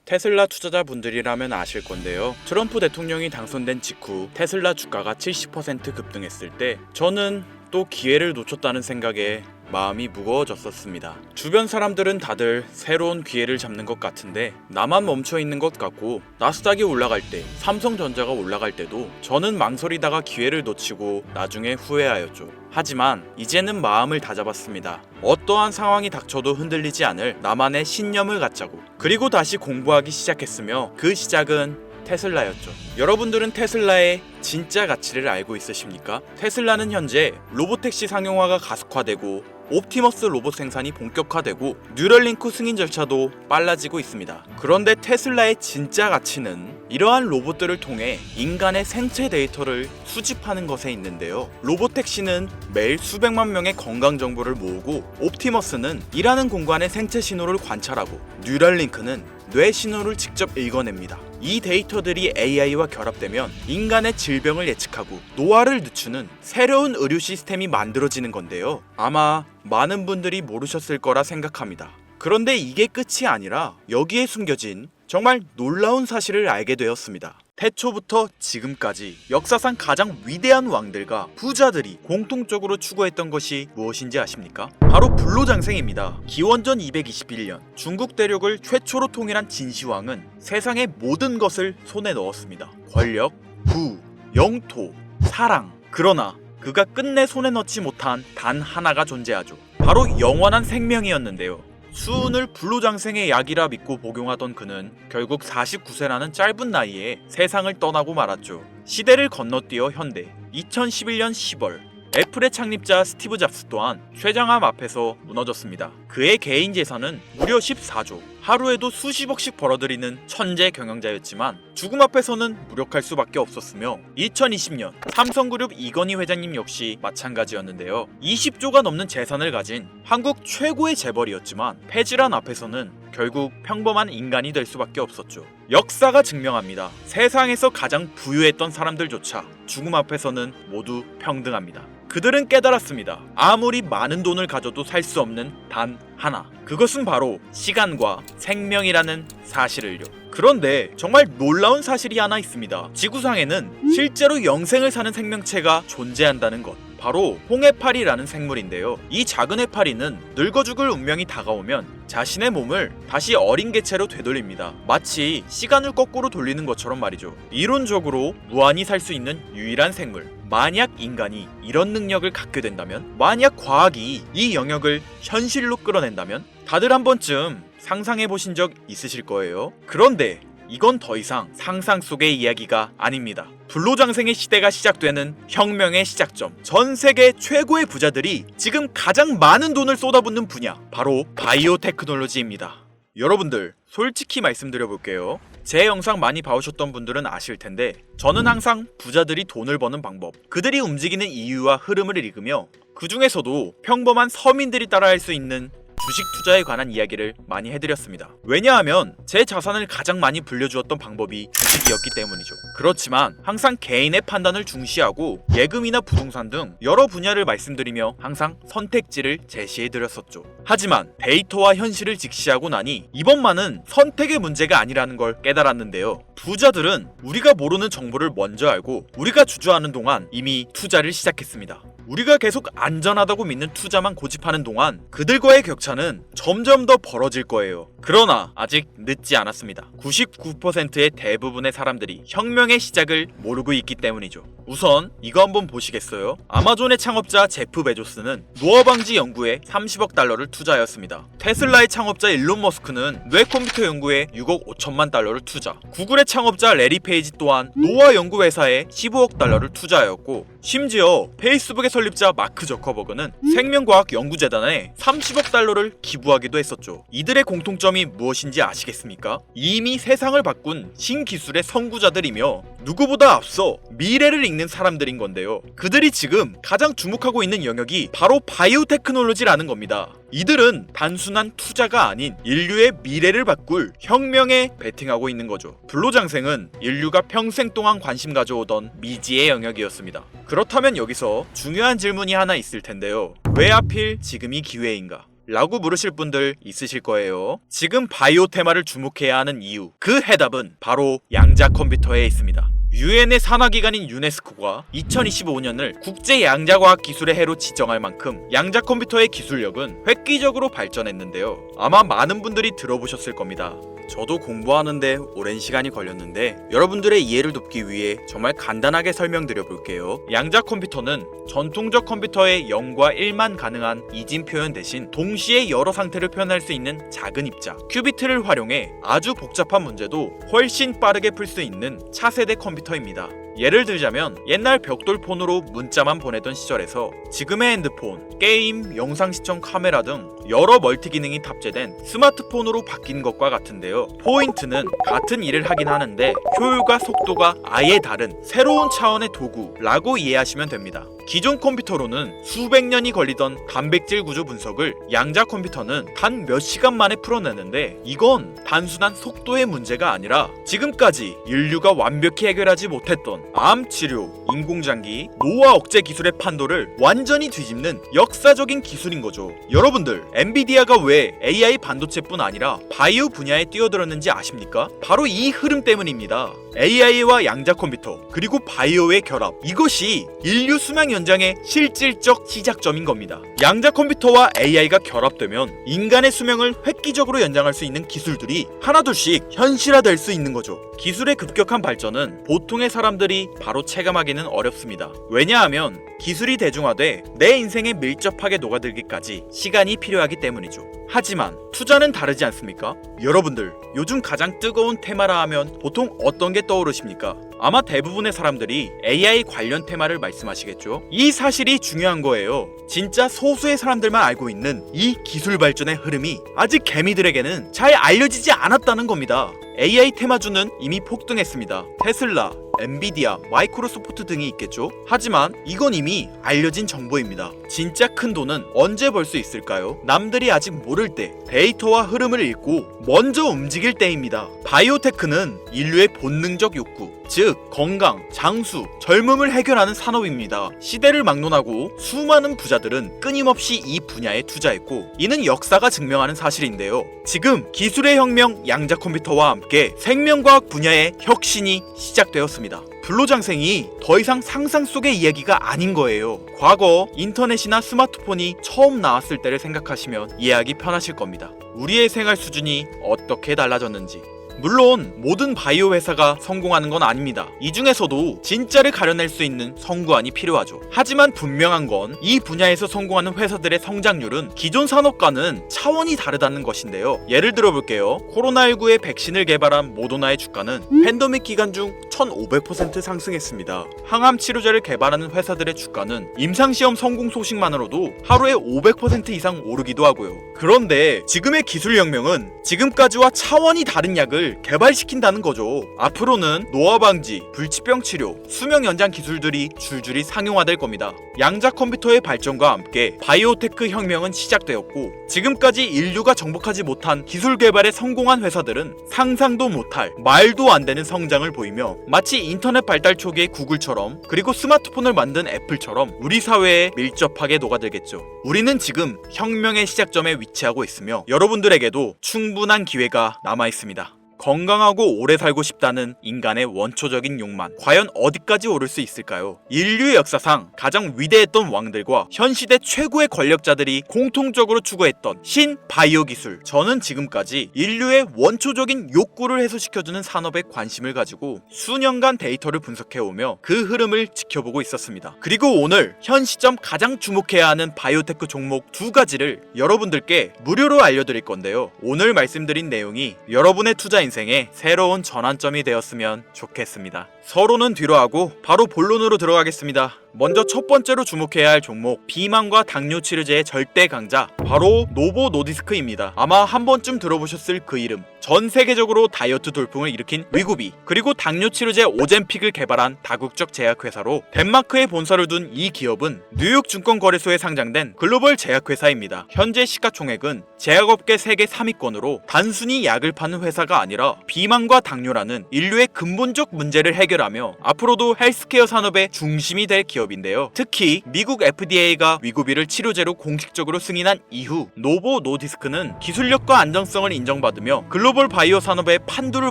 테슬라 투자자분들이라면 아실 건데요. 트럼프 대통령이 당선된 직후 테슬라 주가가 70% 급등했을 때 저는 또 기회를 놓쳤다는 생각에 마음이 무거워졌었습니다. 주변 사람들은 다들 새로운 기회를 잡는 것 같은데 나만 멈춰 있는 것 같고, 나스닥이 올라갈 때, 삼성전자가 올라갈 때도 저는 망설이다가 기회를 놓치고 나중에 후회하였죠. 하지만 이제는 마음을 다잡았습니다. 어떠한 상황이 닥쳐도 흔들리지 않을 나만의 신념을 갖자고. 그리고 다시 공부하기 시작했으며 그 시작은 테슬라였죠. 여러분들은 테슬라의 진짜 가치를 알고 있으십니까? 테슬라는 현재 로보택시 상용화가 가속화되고 옵티머스 로봇 생산이 본격화되고 뉴럴링크 승인 절차도 빨라지고 있습니다. 그런데 테슬라의 진짜 가치는 이러한 로봇들을 통해 인간의 생체 데이터를 수집하는 것에 있는데요. 로보택시는 매일 수백만 명의 건강 정보를 모으고, 옵티머스는 일하는 공간의 생체 신호를 관찰하고, 뉴럴링크는 뇌 신호를 직접 읽어냅니다. 이 데이터들이 AI와 결합되면 인간의 질병을 예측하고 노화를 늦추는 새로운 의료 시스템이 만들어지는 건데요. 아마 많은 분들이 모르셨을 거라 생각합니다. 그런데 이게 끝이 아니라 여기에 숨겨진 정말 놀라운 사실을 알게 되었습니다. 태초부터 지금까지 역사상 가장 위대한 왕들과 부자들이 공통적으로 추구했던 것이 무엇인지 아십니까? 바로 불로장생입니다. 기원전 221년 중국 대륙을 최초로 통일한 진시황은 세상의 모든 것을 손에 넣었습니다. 권력, 부, 영토, 사랑. 그러나 그가 끝내 손에 넣지 못한 단 하나가 존재하죠. 바로 영원한 생명이었는데요. 수은을 불로장생의 약이라 믿고 복용하던 그는 결국 49세라는 짧은 나이에 세상을 떠나고 말았죠. 시대를 건너뛰어 현대 2011년 10월 애플의 창립자 스티브 잡스 또한 쇠장암 앞에서 무너졌습니다. 그의 개인 재산은 무려 14조, 하루에도 수십억씩 벌어들이는 천재 경영자였지만 죽음 앞에서는 무력할 수밖에 없었으며, 2020년 삼성그룹 이건희 회장님 역시 마찬가지였는데요. 20조가 넘는 재산을 가진 한국 최고의 재벌이었지만 폐질환 앞에서는 결국 평범한 인간이 될 수밖에 없었죠. 역사가 증명합니다. 세상에서 가장 부유했던 사람들조차 죽음 앞에서는 모두 평등합니다. 그들은 깨달았습니다. 아무리 많은 돈을 가져도 살 수 없는 단 하나. 그것은 바로 시간과 생명이라는 사실을요. 그런데 정말 놀라운 사실이 하나 있습니다. 지구상에는 실제로 영생을 사는 생명체가 존재한다는 것. 바로 홍해파리라는 생물인데요. 이 작은 해파리는 늙어 죽을 운명이 다가오면 자신의 몸을 다시 어린 개체로 되돌립니다. 마치 시간을 거꾸로 돌리는 것처럼 말이죠. 이론적으로 무한히 살 수 있는 유일한 생물. 만약 인간이 이런 능력을 갖게 된다면, 만약 과학이 이 영역을 현실로 끌어낸다면, 다들 한 번쯤 상상해 보신 적 있으실 거예요. 그런데 이건 더 이상 상상 속의 이야기가 아닙니다. 불로장생의 시대가 시작되는 혁명의 시작점, 전 세계 최고의 부자들이 지금 가장 많은 돈을 쏟아붓는 분야, 바로 바이오 테크놀로지입니다. 여러분들, 솔직히 말씀드려볼게요. 제 영상 많이 봐오셨던 분들은 아실 텐데, 저는 항상 부자들이 돈을 버는 방법, 그들이 움직이는 이유와 흐름을 읽으며 그 중에서도 평범한 서민들이 따라할 수 있는 주식 투자에 관한 이야기를 많이 해드렸습니다. 왜냐하면 제 자산을 가장 많이 불려주었던 방법이 주식이었기 때문이죠. 그렇지만 항상 개인의 판단을 중시하고 예금이나 부동산 등 여러 분야를 말씀드리며 항상 선택지를 제시해드렸었죠. 하지만 데이터와 현실을 직시하고 나니 이번만은 선택의 문제가 아니라는 걸 깨달았는데요. 부자들은 우리가 모르는 정보를 먼저 알고 우리가 주저하는 동안 이미 투자를 시작했습니다. 우리가 계속 안전하다고 믿는 투자만 고집하는 동안 그들과의 격차는 점점 더 벌어질 거예요. 그러나 아직 늦지 않았습니다. 99%의 대부분의 사람들이 혁명의 시작을 모르고 있기 때문이죠. 우선 이거 한번 보시겠어요? 아마존의 창업자 제프 베조스는 노화 방지 연구에 30억 달러를 투자하였습니다. 테슬라의 창업자 일론 머스크는 뇌 컴퓨터 연구에 6억 5천만 달러를 투자. 구글의 창업자 레리 페이지 또한 노화 연구 회사에 15억 달러를 투자하였고, 심지어 페이스북의 설립자 마크 저커버그는 생명과학 연구재단에 30억 달러를 기부하기도 했었죠. 이들의 공통점이 무엇인지 아시겠습니까? 이미 세상을 바꾼 신기술의 선구자들이며 누구보다 앞서 미래를 읽는 사람들인 건데요. 그들이 지금 가장 주목하고 있는 영역이 바로 바이오 테크놀로지라는 겁니다. 이들은 단순한 투자가 아닌 인류의 미래를 바꿀 혁명에 베팅하고 있는 거죠. 불로장생은 인류가 평생 동안 관심 가져오던 미지의 영역이었습니다. 그렇다면 여기서 중요한 질문이 하나 있을 텐데요. 왜 하필 지금이 기회인가? 라고 물으실 분들 있으실 거예요. 지금 바이오 테마를 주목해야 하는 이유, 그 해답은 바로 양자 컴퓨터에 있습니다. 유엔의 산하기관인 유네스코가 2025년을 국제 양자과학 기술의 해로 지정할 만큼 양자 컴퓨터의 기술력은 획기적으로 발전했는데요. 아마 많은 분들이 들어보셨을 겁니다. 저도 공부하는데 오랜 시간이 걸렸는데 여러분들의 이해를 돕기 위해 정말 간단하게 설명드려 볼게요. 양자 컴퓨터는 전통적 컴퓨터의 0과 1만 가능한 이진 표현 대신 동시에 여러 상태를 표현할 수 있는 작은 입자 큐비트를 활용해 아주 복잡한 문제도 훨씬 빠르게 풀 수 있는 차세대 컴퓨터입니다. 예를 들자면 옛날 벽돌폰으로 문자만 보내던 시절에서 지금의 핸드폰, 게임, 영상 시청 카메라 등 여러 멀티 기능이 탑재된 스마트폰으로 바뀐 것과 같은데요. 포인트는 같은 일을 하긴 하는데 효율과 속도가 아예 다른 새로운 차원의 도구라고 이해하시면 됩니다. 기존 컴퓨터로는 수백 년이 걸리던 단백질 구조 분석을 양자 컴퓨터는 단 몇 시간 만에 풀어내는데 이건 단순한 속도의 문제가 아니라 지금까지 인류가 완벽히 해결하지 못했던 암 치료, 인공장기, 노화 억제 기술의 판도를 완전히 뒤집는 역사적인 기술인 거죠. 여러분들, 엔비디아가 왜 AI 반도체뿐 아니라 바이오 분야에 뛰어들었는지 아십니까? 바로 이 흐름 때문입니다. AI와 양자 컴퓨터 그리고 바이오의 결합, 이것이 인류 수명 연장의 실질적 시작점인 겁니다. 양자 컴퓨터와 AI가 결합되면 인간의 수명을 획기적으로 연장할 수 있는 기술들이 하나둘씩 현실화될 수 있는 거죠. 기술의 급격한 발전은 보통의 사람들이 바로 체감하기는 어렵습니다. 왜냐하면 기술이 대중화돼 내 인생에 밀접하게 녹아들기까지 시간이 필요하기 때문이죠. 하지만 투자는 다르지 않습니까? 여러분들, 요즘 가장 뜨거운 테마라 하면 보통 어떤 게 떠오르십니까? 아마 대부분의 사람들이 AI 관련 테마를 말씀하시겠죠? 이 사실이 중요한 거예요. 진짜 소수의 사람들만 알고 있는 이 기술 발전의 흐름이 아직 개미들에게는 잘 알려지지 않았다는 겁니다. AI 테마주는 이미 폭등했습니다. 테슬라, 엔비디아, 마이크로소프트 등이 있겠죠? 하지만 이건 이미 알려진 정보입니다. 진짜 큰 돈은 언제 벌 수 있을까요? 남들이 아직 모를 때 데이터와 흐름을 읽고 먼저 움직일 때입니다. 바이오테크는 인류의 본능적 욕구, 즉 건강, 장수, 젊음을 해결하는 산업입니다. 시대를 막론하고 수많은 부자들은 끊임없이 이 분야에 투자했고 이는 역사가 증명하는 사실인데요. 지금 기술의 혁명 양자 컴퓨터와 함께 생명과학 분야의 혁신이 시작되었습니다. 불로장생이 더 이상 상상 속의 이야기가 아닌 거예요. 과거 인터넷이나 스마트폰이 처음 나왔을 때를 생각하시면 이해하기 편하실 겁니다. 우리의 생활 수준이 어떻게 달라졌는지. 물론 모든 바이오 회사가 성공하는 건 아닙니다. 이 중에서도 진짜를 가려낼 수 있는 성구안이 필요하죠. 하지만 분명한 건 이 분야에서 성공하는 회사들의 성장률은 기존 산업과는 차원이 다르다는 것인데요. 예를 들어 볼게요. 코로나19의 백신을 개발한 모더나의 주가는 팬데믹 기간 중 1500% 상승했습니다. 항암 치료제를 개발하는 회사들의 주가는 임상시험 성공 소식만으로도 하루에 500% 이상 오르기도 하고요. 그런데 지금의 기술혁명은 지금까지와 차원이 다른 약을 개발시킨다는 거죠. 앞으로는 노화 방지, 불치병 치료, 수명 연장 기술들이 줄줄이 상용화될 겁니다. 양자 컴퓨터의 발전과 함께 바이오테크 혁명은 시작되었고 지금까지 인류가 정복하지 못한 기술 개발에 성공한 회사들은 상상도 못할 말도 안 되는 성장을 보이며 마치 인터넷 발달 초기의 구글처럼 그리고 스마트폰을 만든 애플처럼 우리 사회에 밀접하게 녹아들겠죠. 우리는 지금 혁명의 시작점에 위치하고 있으며 여러분들에게도 충분한 기회가 남아 있습니다. 건강하고 오래 살고 싶다는 인간의 원초적인 욕망, 과연 어디까지 오를 수 있을까요? 인류의 역사상 가장 위대했던 왕들과 현 시대 최고의 권력자들이 공통적으로 추구했던 신바이오 기술. 저는 지금까지 인류의 원초적인 욕구를 해소시켜주는 산업에 관심을 가지고 수년간 데이터를 분석해오며 그 흐름을 지켜보고 있었습니다. 그리고 오늘 현 시점 가장 주목해야 하는 바이오테크 종목 두 가지를 여러분들께 무료로 알려드릴 건데요. 오늘 말씀드린 내용이 여러분의 투자 인생의 새로운 전환점이 되었으면 좋겠습니다. 서로는 뒤로 하고 바로 본론으로 들어가겠습니다. 먼저 첫 번째로 주목해야 할 종목, 비만과 당뇨 치료제의 절대 강자, 바로 노보 노디스크입니다. 아마 한 번쯤 들어보셨을 그 이름. 전 세계적으로 다이어트 돌풍을 일으킨 위구비, 그리고 당뇨 치료제 오젬픽을 개발한 다국적 제약회사로 덴마크에 본사를 둔 이 기업은 뉴욕 증권거래소에 상장된 글로벌 제약회사입니다. 현재 시가총액은 제약업계 세계 3위권으로 단순히 약을 파는 회사가 아니라 비만과 당뇨라는 인류의 근본적 문제를 해결하며 앞으로도 헬스케어 산업의 중심이 될 기업입니다. 기업인데요. 특히 미국 FDA가 위고비를 치료제로 공식적으로 승인한 이후 노보 노디스크는 기술력과 안정성을 인정받으며 글로벌 바이오 산업의 판도를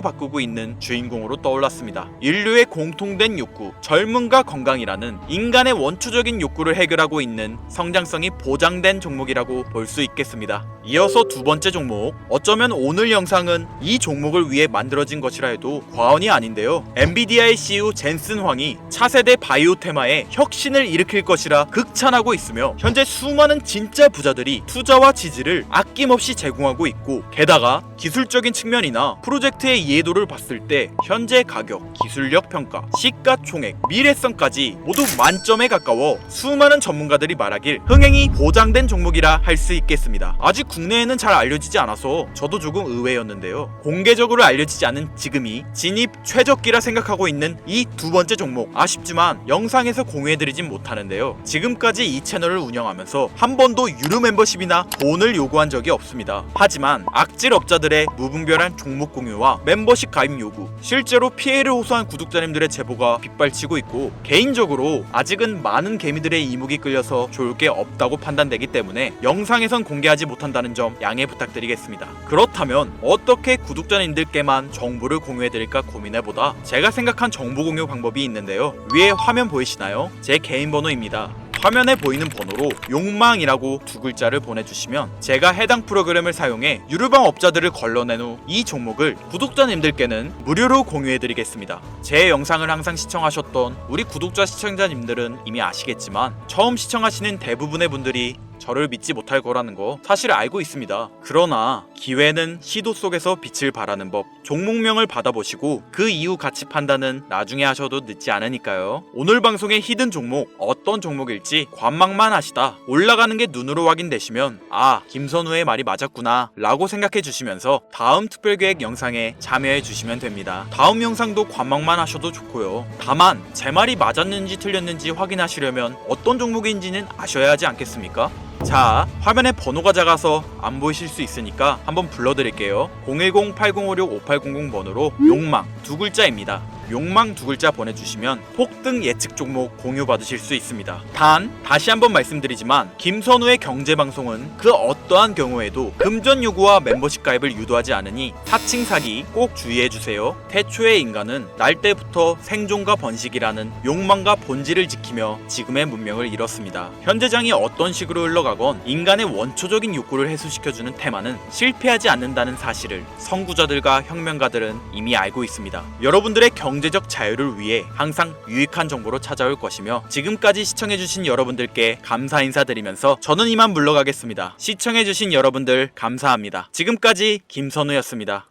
바꾸고 있는 주인공으로 떠올랐습니다. 인류의 공통된 욕구, 젊음과 건강이라는 인간의 원초적인 욕구를 해결하고 있는 성장성이 보장된 종목이라고 볼 수 있겠습니다. 이어서 두 번째 종목, 어쩌면 오늘 영상은 이 종목을 위해 만들어진 것이라 해도 과언이 아닌데요. 엔비디아의 CEO 젠슨 황이 차세대 바이오 테마에 혁신을 일으킬 것이라 극찬하고 있으며 현재 수많은 진짜 부자들이 투자와 지지를 아낌없이 제공하고 있고, 게다가 기술적인 측면이나 프로젝트의 이해도를 봤을 때 현재 가격, 기술력 평가, 시가총액, 미래성까지 모두 만점에 가까워 수많은 전문가들이 말하길 흥행이 보장된 종목이라 할 수 있겠습니다. 아직 국내에는 잘 알려지지 않아서 저도 조금 의외였는데요. 공개적으로 알려지지 않은 지금이 진입 최적기라 생각하고 있는 이 두 번째 종목, 아쉽지만 영상에서 공유해드리진 못하는데요. 지금까지 이 채널을 운영하면서 한 번도 유료 멤버십이나 돈을 요구한 적이 없습니다. 하지만 악질 업자들의 무분별한 종목 공유와 멤버십 가입 요구, 실제로 피해를 호소한 구독자님들의 제보가 빗발치고 있고, 개인적으로 아직은 많은 개미들의 이목이 끌려서 좋을 게 없다고 판단되기 때문에 영상에선 공개하지 못한다는 점 양해 부탁드리겠습니다. 그렇다면 어떻게 구독자님들께만 정보를 공유해드릴까 고민해보다 제가 생각한 정보 공유 방법이 있는데요. 위에 화면 보이시나요? 제 개인 번호입니다. 화면에 보이는 번호로 욕망이라고 두 글자를 보내주시면 제가 해당 프로그램을 사용해 유료방 업자들을 걸러낸 후 이 종목을 구독자님들께는 무료로 공유해드리겠습니다. 제 영상을 항상 시청하셨던 우리 구독자 시청자님들은 이미 아시겠지만 처음 시청하시는 대부분의 분들이 저를 믿지 못할 거라는 거 사실 알고 있습니다. 그러나 기회는 시도 속에서 빛을 발하는 법, 종목명을 받아보시고 그 이후 가치 판단은 나중에 하셔도 늦지 않으니까요. 오늘 방송의 히든 종목, 어떤 종목일지 관망만 하시다 올라가는 게 눈으로 확인되시면 아, 김선우의 말이 맞았구나 라고 생각해 주시면서 다음 특별계획 영상에 참여해 주시면 됩니다. 다음 영상도 관망만 하셔도 좋고요. 다만 제 말이 맞았는지 틀렸는지 확인하시려면 어떤 종목인지는 아셔야 하지 않겠습니까? 자, 화면에 번호가 작아서 안 보이실 수 있으니까 한번 불러드릴게요. 010-8056-5800 번호로 욕망 두 글자입니다. 욕망 두 글자 보내주시면 폭등 예측 종목 공유 받으실 수 있습니다. 단 다시 한번 말씀드리지만 김선우의 경제방송은 그 어떠한 경우에도 금전 요구와 멤버십 가입을 유도하지 않으니 사칭 사기 꼭 주의해주세요. 태초의 인간은 날 때부터 생존과 번식이라는 욕망과 본질을 지키며 지금의 문명을 이뤘습니다. 현재장이 어떤 식으로 흘러가건 인간의 원초적인 욕구를 해소시켜주는 테마는 실패하지 않는다는 사실을 선구자들과 혁명가들은 이미 알고 있습니다. 여러분들의 경제적 자유를 위해 항상 유익한 정보로 찾아올 것이며, 지금까지 시청해주신 여러분들께 감사 인사드리면서 저는 이만 물러가겠습니다. 시청해주신 여러분들 감사합니다. 지금까지 김선우였습니다.